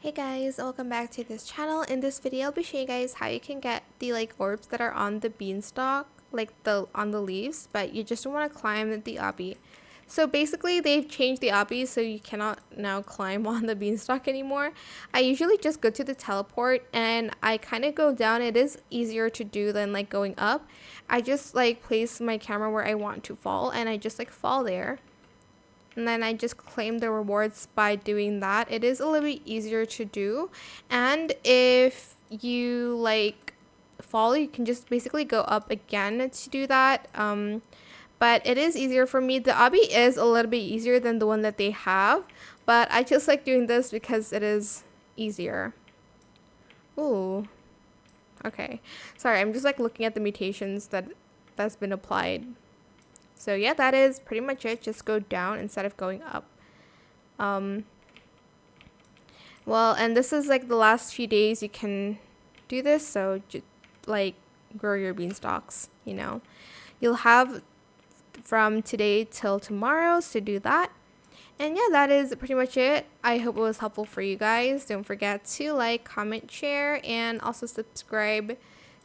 Hey guys, welcome back to this channel. In this video, I'll be showing you guys how you can get the orbs that are on the beanstalk, on the leaves, but you just don't want to climb the obby. So basically, they've changed the obby so you cannot now climb on the beanstalk anymore. I usually just go to the teleport and I kind of go down. It is easier to do than going up. I just place my camera where I want to fall and I just fall there. And then I just claim the rewards by doing that. It is a little bit easier to do, and if you fall, you can just basically go up again to do that. But it is easier for me. The obby is a little bit easier than the one that they have, but I just like doing this because it is easier. Ooh, okay, sorry, I'm just looking at the mutations that's been applied. So yeah, that is pretty much it. Just go down instead of going up. Well, and this is the last few days you can do this. So just grow your beanstalks, You'll have from today till tomorrow to do that. And yeah, that is pretty much it. I hope it was helpful for you guys. Don't forget to comment, share, and also subscribe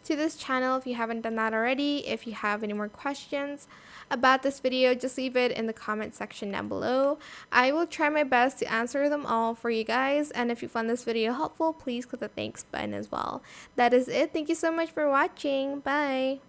to this channel if you haven't done that already. If you have any more questions about this video, just leave it in the comment section down below. I will try my best to answer them all for you guys, and if you found this video helpful, please click the thanks button as well. That is it. Thank you so much for watching. Bye.